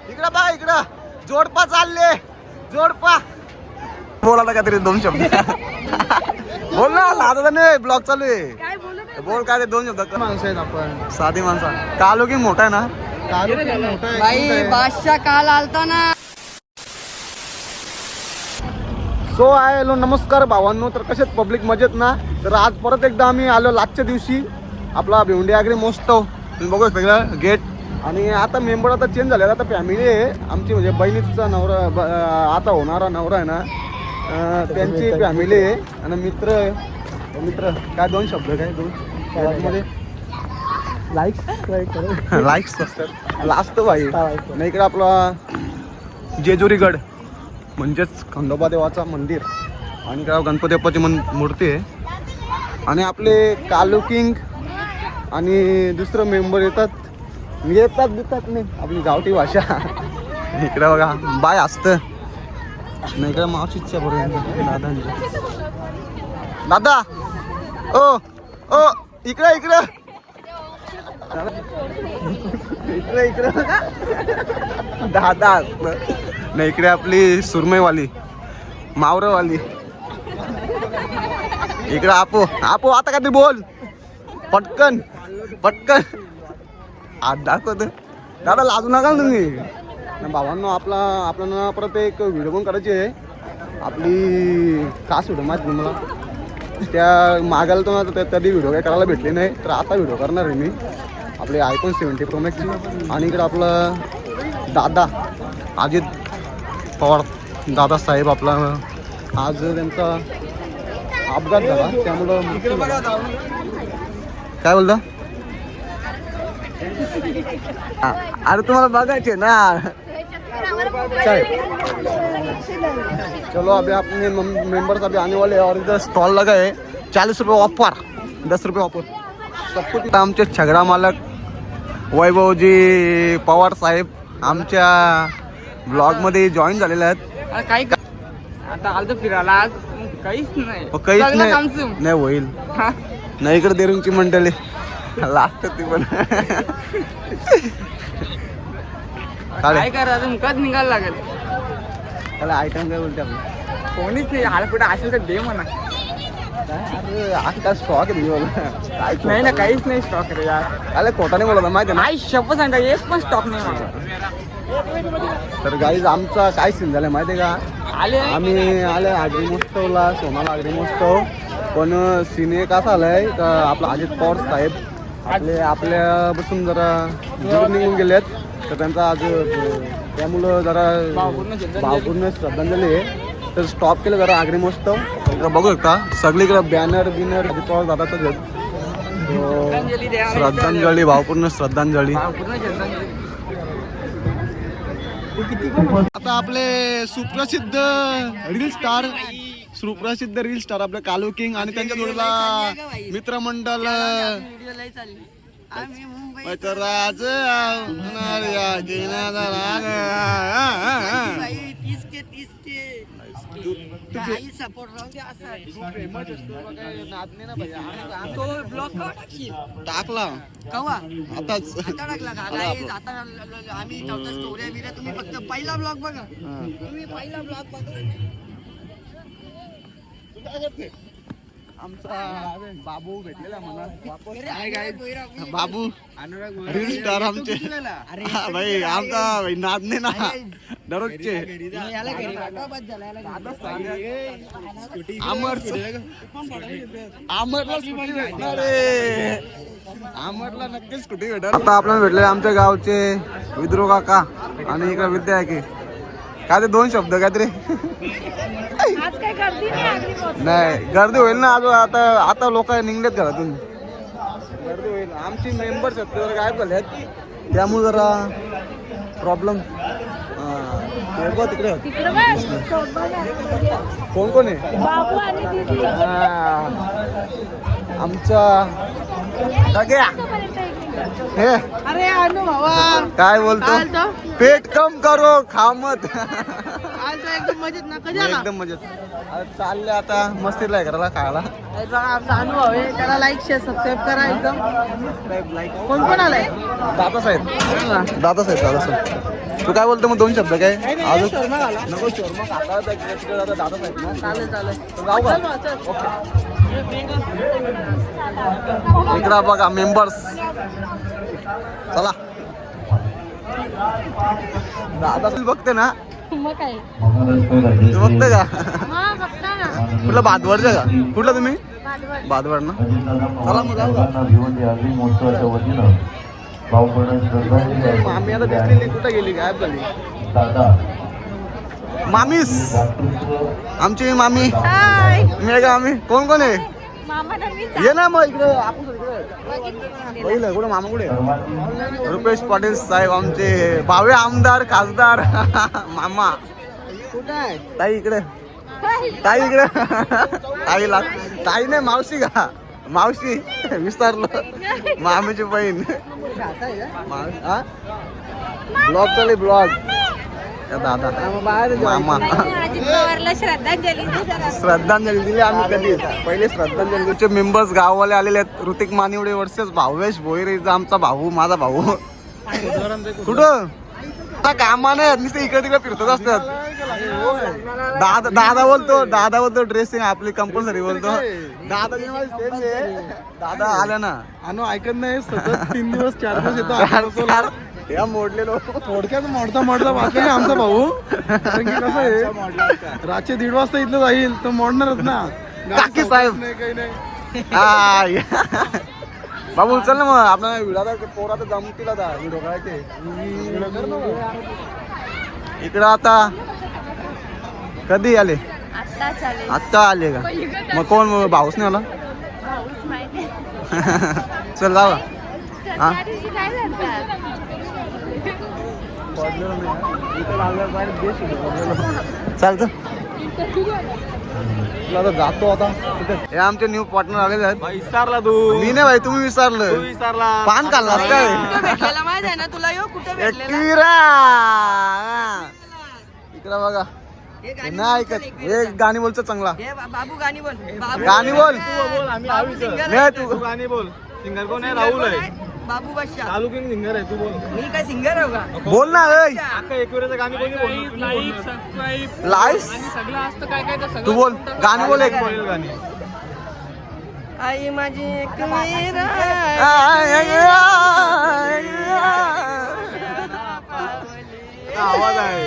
इकडं बघा इकडं जोडपा चालले जोडपा बोला ना काहीतरी दोन शब्द बोल ना आता नाही ब्लॉग चालू आहे बोल काय ते दोन शब्द माणसं आहेत आपण साधी माणसं कालो की मोठा आहे ना भाई बादशाह काल आलता ना. सो हॅलो नमस्कार भावांनो. तर कशात पब्लिक मजेत ना. तर आज परत एकदा आम्ही आलो लास्टच्या दिवशी आपला भिवंडी आगरी महोत्सव तुम्ही बघू सगळं गेट. आणि आता मेंबर आता चेंज झाले आता फॅमिली आहे आमची म्हणजे बहिणीचा नवरा आता होणारा नवरा आहे ना त्यांची फॅमिली आहे आणि मित्र काय दोन शब्द काय दोन मध्ये लाईक्स असतात लास्ट भाई नाही इकडे आपला जेजुरीगड म्हणजेच खंडोबा देवाचा मंदिर आणि इकडे गणपती बाप्पाची मूर्ती आहे आणि आपले कालू किंग आणि दुसरं मेंबर येतात नाही आपली गावठी भाषा इकडे बघा बाय असतं नाही इकडे मावशीच्या बरोबर दादा ओ ओ इकडे दादा नाही इकडे आपली सुरमईवाली मावरवाली इकडे आपो आता काय ते बोल पटकन आज दाखवत दादा लाजू नका तुम्ही भावांनो आपल्याला परत एक व्हिडिओ पण करायची आहे आपली खास व्हिडिओ माहिती तुम्हाला त्या मागायला तो ना तरी व्हिडिओ काय करायला भेटली नाही तर आता व्हिडिओ करणार आहे मी आपले iPhone 70 Pro Max आणि इकडे आपलं दादा अजित पवार दादासाहेब आपला आज त्यांचा अपघात झाला त्यामुळं काय बोलता अरे तुम्हाला बघायचे ना काय चलो अभी अपने मेंबर्स अभी आने वाले और इधर स्टॉल लगा है 40 रुपये ऑफर 10 रुपये ऑफर सब कुछ. आमचे छगडा मालक वैभवजी पवार साहेब आमच्या ब्लॉग मध्ये जॉईन झालेले आहेत. काही आता आलतो फिरायला आज काहीच नाही होईल नाही इकडे देरुंगची मंडळी लागत ती पण काय करा अजून कधी निघायला लागेल त्याला आयटम काय बोलते आपण कोणीच नाही आला कुठे असेल तर दे म्हणा. अरे आता स्टॉक आहे नाही ना काहीच नाही स्टॉक रे यार. अरे खोटा नाही बोलत माहिती नाही शपथ सांगता एक पण स्टॉक नाही मला. तर गाईज आमचा काय सीन झालाय माहिती का आम्ही आले आगरी महोत्सवला सोनाला आगरी महोत्सव पण सीन एक असा आलाय का आपला अजित पवार साहेब आपल्यापासून जरा दूर निघून गेलेत तर त्यांचा आज त्यामुळं जरा भावपूर्ण श्रद्धांजली आहे तर स्टॉप केलं जरा आगरी महोत्सव बघू शकता सगळीकडे बॅनर अजित पवार दादाचं घेत श्रद्धांजली भावपूर्ण श्रद्धांजली. आता आपले सुप्रसिद्ध रील स्टार आपले कालू किंग आणि त्यांच्या जोडीला मित्रमंडळ राज टाकला आताच आम्ही तुम्ही फक्त पहिला ब्लॉग बघा आमचा बाबू भेटलेला म्हणा बाबू रील स्टार आमचे भाई आमचा नादने ना दररोजचे आमरला नक्कीच स्कूटी भेटणार. आता आपल्याला भेटले आमच्या गावचे विद्रो काका आणि इकडे विद्या आहे की काय ते दोन शब्द काहीतरी नाही गर्दी होईल ना अजून आता लोक निघलेत घरातून गर्दी होईल. आमची मेंबर्स आहेत गायब झालेत त्यामुळे जरा प्रॉब्लेम तिकडे कोण आहे आमचा अरे अनु भावा काय बोलतो पेट कम करो खामत एकदम मजेत ना कधी आला एकदम मजेत. आता चालले आता मस्तीला आहे करायला खायला. आमचा अनुभव आहे त्याला लाईक शेअर सबस्क्राईब करा एकदम. कोण कोण आलाय? दादासाहेब तू काय बोलतो मग दोन शब्द काय अजून शोरमा घाला. नको शोरमा काका दादासाहेब ना चालेल जाऊ का इकडं बघा मेंबर्स चला दादा बघते ना मग काय तू बघते का हा बघता ना कुठलं भादवडचं का कुठलं तुम्ही भादवड ना चला मग जाऊ का मामी आता दिसलेली कुठं गेली गायब झाली मामीस आमची मामी मी का मामी कोण कोण आहे ये ना मग इकडे आपण पहिलं कुठं मामा कुठे रुपेश पाटील साहेब आमचे भावे आमदार खासदार मामा कुठं आहे ताई इकडे ताई नाही मावशी का मावशी विसरलो मामीची बहीण ब्लॉग चालू ब्लॉग दादा मामा श्रद्धांजली दिली आम्ही कधी पहिले श्रद्धांजलीचे मेंबर्स गाववाले आलेले आहेत. ऋतिक मानिवडे वर्सेस भावेश भोईरेचा आमचा भाऊ माझा भाऊ कुठं आता कामा नाही नुसते इकडे तिकडे फिरतच असतात. दादा बोलतो ड्रेसिंग आपली कंपल्सरी बोलतो दादा आल्या ना अनु ऐकत नाही सतत 3 दिवस 4 दिवस येतो या मोडलेलो थोडक्यात मोडता बाकी नाही आमचा भाऊ. कारण की कसं आहे रातचे 1:30 वाजता इथलं जाईल तर मोडणारच ना. काकी साहेब. नाही काही नाही बाबू चल ना मग आपला विडाला पोरा तर जमतील आता व्हिडिओ काढायचे इकडं आता कधी आले आत्ता आले का मग कोण भाऊच नाही आला चल जावा हा चालतं आता जातो आता हे आमचे न्यू पार्टनर आलेले आहेत. विसरला तू मी नाही भाई तुम्ही विसरलं विसरला पान खाल्ला काय भेटलेला माहित आहे ना तुला यो कुठे भेटलेला एकविरा इकडं बघा नाही ऐकत हे गाणी बोलचं चांगला बाबू गाणी बोल गाणी बोल नाही तू गाणी बोल. सिंगर कोण आहे? राहुल आहे. बाबू बादशाह चालू किंग सिंगर आहे. तू बोल. मी काय सिंगर आहे का बोल ना अख्खा एकविराचं गाणी कोणी बोलणार? लाईस तू बोल गाणी बोल एक बोलेल गाणी. आई माझी एकविरा आवाज आहे.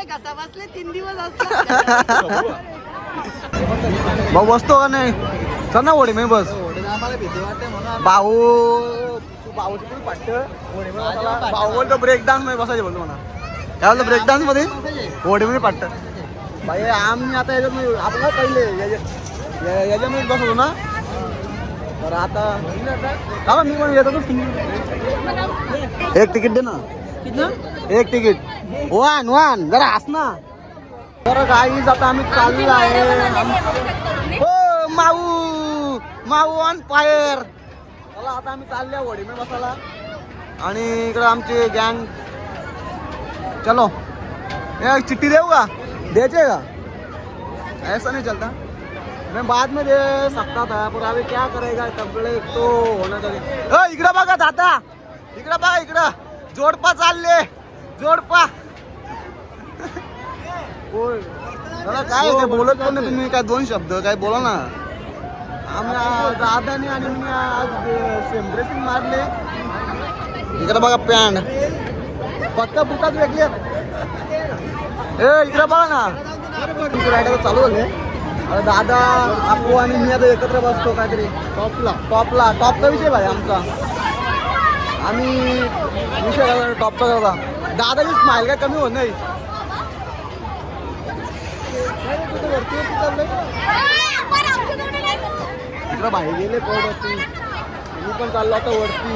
कसा बसले 3 दिवस भाऊ बसतो का नाही चल ना ओढे मी बस भाऊ भाऊची पण पाठ भाऊ बोलतो ब्रेक डान्स मध्ये बसायचे बोलतो म्हणा काय बोलतो ब्रेक डान्स मध्ये ओढे मध्ये पाठ भाई आम्ही आता याच्यात आपलं पहिले याच्यामध्ये बसतो ना तर आता मी पण येतो एक तिकीट दे ना एक तिकीट वन जरा हस ना बरं गाईज आता आम्ही चाललो आहे हो माऊ ऑन फायर चला आता आम्ही चालले वडी मी बसायला आणि इकडे आमची गँग चलो एक चिट्ठी देऊ का द्यायचे का ऐसा नहीं चलता मैं बाद में दे सकता था पर अभी क्या करेगा कपड़े तो होना चाहिए इकडे बघा दादा इकडे बघा इकडं जोडपा चालले जोडपा काय बोलत पण नाही तुम्ही काय दोन शब्द काय बोला ना आम्ही दादानी आणि मी आज सेम ड्रेसिंग मारले इकडे बघा पॅन्ट फक्त बुटाच वेगळी इकडे बघा ना रायडर चालू झाले दादा आपू आणि मी आता एकत्र बसतो काहीतरी टॉपचा विषय भाई आमचा आम्ही विषय टॉपचा करता दादाची स्माइल काय कमी होत नाही इकडं बाहेर गेले वरती मी पण चाललो आता वरती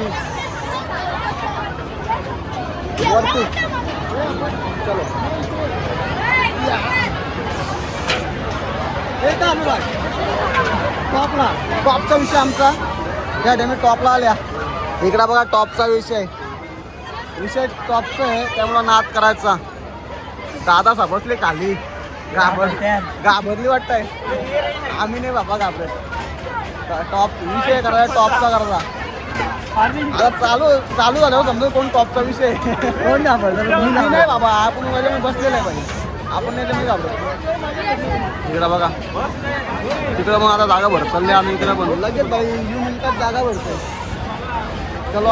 चलो टॉपचा विषय आमचा त्या टाइम टॉपला आल्या इकडा बघा टॉपचा विषय टॉपचा आहे त्यामुळे नाद करायचा दादा सपसले खाली घाबरली वाटतंय. आम्ही नाही बाबा घाबरत. टॉप विषय करायचा टॉपचा करायचा. आता चालू झालं समजा कोण टॉपचा विषय कोण घाबरत नाही बाबा. आपण माझ्या मी बसलेलं आहे पाहिजे. आपण नाही तर मी घाबरत. इकडं बघा तिकडं मग आता जागा भरत चालली आम्ही इकडे पण लगेच भाई 20 मिनिटात जागा भरतोय. चलो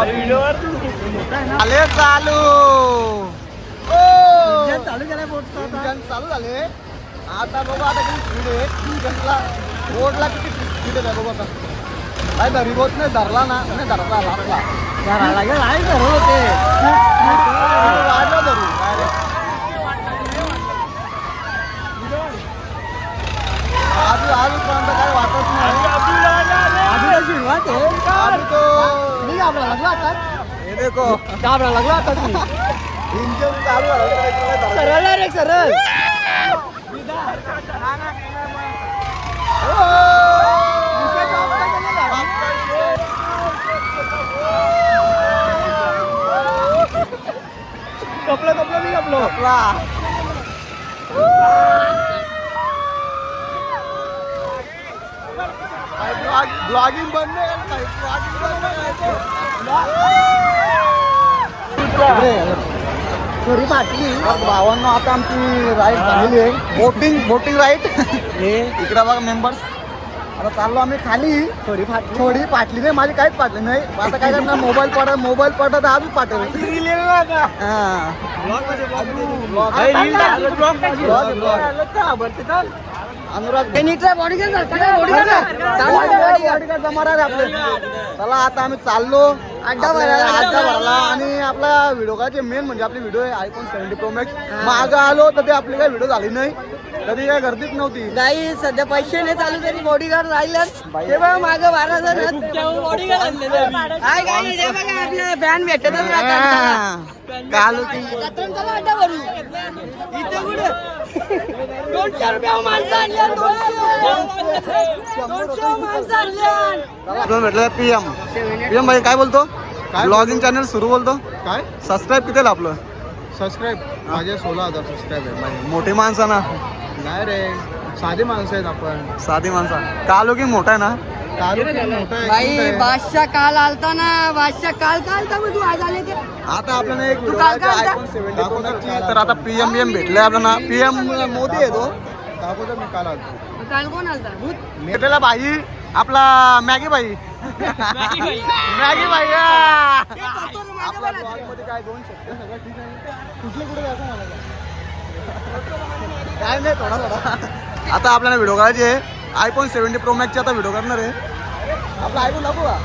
आले चालू चालू झाले. आता बघू आता किती स्पीड आहे. इंजनला रोडला किती स्पीड आहे बघू आता. काय धरी होत नाही धरला ना नाही धरला लागला धरायला लागेल आहे धरू होते वाढलं धरू आजूपर्यंत काय वाटत नाही. सुरुवात आहे तो मी घाबरा लागला आता. हे देखो घाबरा लागला आता तुम्ही. इंजन चालू झालं सरळ रे सरळ. कपला मी कपलो ब्लॉगिंग बंद नाही सॉरी बाटली भावांना. आता आमची राईड झालेली आहे बोटिंग राईड. इकडे बघा मेंबर्स. आता चाललो आम्ही खाली. थोडी पाटली नाही माझी काहीच पाटली नाही. आता काय करणार मोबाईल पडत अजून पाठवलं. अनुराग आपले. चला आता आम्ही चाललो अड्डा भरला. आणि आपला व्हिडिओ काय मेन म्हणजे आपली व्हिडिओ आहे iPhone 70 Pro Max. मागं आलो तर ते आपली काही व्हिडिओ झाली नाही. कधी काय गर्दीच नव्हती. नाही सध्या पैसे नाही चालू तरी बॉडीगार्ड राहिलाच. तेव्हा मागं 12,000 बॉडीगार्ड आणले. काय गाडी दे बघा आपल्या फॅन भेटतच काल अड्डा भरू इथे कुठे 200 रुपये माणसं आणल्या. 200 माणसं आणल्या. भेटलं पीएम भाई काय बोलतो. ब्लॉगिंग चॅनल सुरू बोलतो. काय सबस्क्राईब किती आपलं. सबस्क्राईब माझे 16,000 सबस्क्राईब आहे. मोठी माणसं ना. नाही रे साधी माणसं आहेत आपण. साधी माणसं. कालो की मोठा आहे ना. भाई बादशाह काल आलता ना. बादशाह काल मग तू आज आले ते. आता आपल्याला एक व्हिडिओ iPhone 70 Pro Max ची. तर आता पीएम भेटले आपल्याला. पीएम मोदी आहे तो. दाखवतो मी काल आलतो. काल कोण आलता भेटलेला भाई आपला मॅगी भाई. मॅगी भाई आपल्या ब्लॉगमध्ये काय 2 शब्द सगळं ठीक आहे. कुठले कुठे जायचं मला काय नाही थोडा. आता आपल्याला व्हिडिओ करायची आहे iPhone 70 Pro Max ची. आता व्हिडिओ करणार आहे. आपला iPhone नको का.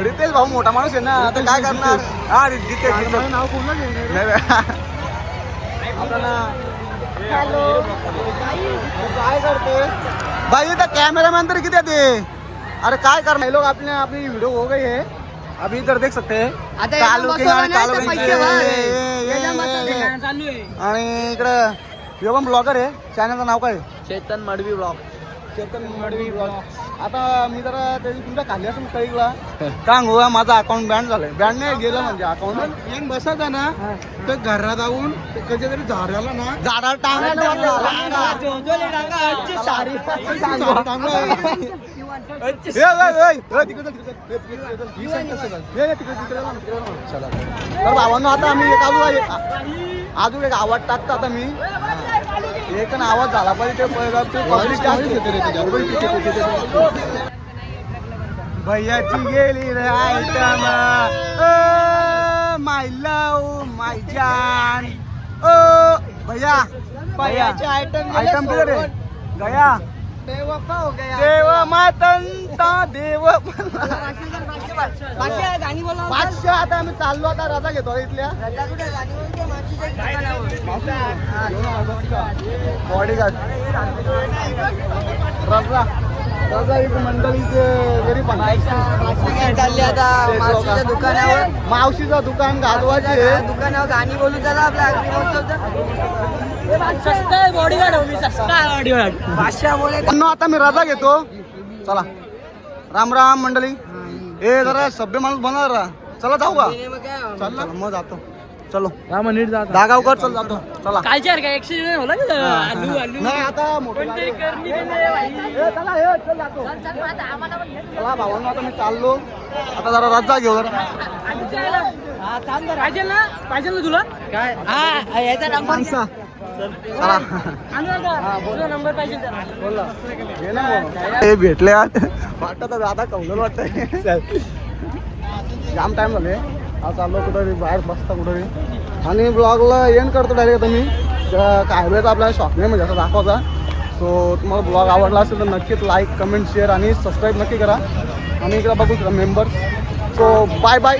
रितेश भाऊ मोठा माणूस आहे ना. आता काय करणार. हा रितेश नाव पूर्ण हॅलो काय करते भाई. इधर कैमरामैन तर किती ते. अरे काय करणार लोग अपनी वीडियो हो गई है अभी. इधर देख सकते हैं आणि इकडं हे पण ब्लॉगर आहे. चॅनलचं नाव काय. चेतन मडवी ब्लॉग. आता मी जरा तुमच्या खाली असून कळीला सांगू माझा अकाउंट बॅन झालंय. बॅन नाही गेलं म्हणजे अकाउंट येऊन बसायचा ना तर घरात जाऊन कधी तरी झाडाला ना झाडाला तर भावांनो आता आम्ही अजून एक आवाज टाकतो. आता मी एक आवाज झाला पाहिजे. भैयाची गेली रे आयटम. माय लव माय जान. ओ भैया भैयाचे आयटम किती रे गया. देव मातंता देव गाणी बोला. पाचशे. आता आम्ही चाललो. आता रजा घेतो इथल्या बॉडीगार्ड. रजा एक मंडळीचे घरी पण चालली आता मावशीच्या दुकानावर. मावशीचं दुकान गाजवाचे दुकानावर गाणी बोलू चला. आपल्या भाषा बोले. आता मी रजा घेतो. चला राम राम मंडळी. हे जरा सभ्य माणूस बनणार. चला जाऊ का मग काय चल मग जातो चलो नीट जात दागावकर चल जातो चला कालच्या काय ऍक्सिडेंट होला का आलू आलू नाही आता मोठं कोणतरी गाडी. करणी नाही भाई. ए, चला हे चल जातो चला भावांनो आता मी चाललो आता जरा रजा घेऊ जरा हा, थांब जरा. पाहिजे ना तुला काय हा याचा नंबर माणसा चला तुझा नंबर पाहिजे त्याला. हे ना मग. हे भेटले आज वाटत आता कौल वाटतंय जाम टाइम झाले आज चाललो कुठं बाहेर बसता कुठं आणि ब्लॉगला एंड करतो डायरेक्ट आता मी हायवेचा आपल्याला शॉप नाही म्हणजे असं दाखवायचा सो तुम्हाला ब्लॉग आवडला असेल तर नक्कीच लाईक कमेंट शेअर आणि सबस्क्राईब नक्की करा आणि इकडे बघू मेंबर्स सो बाय बाय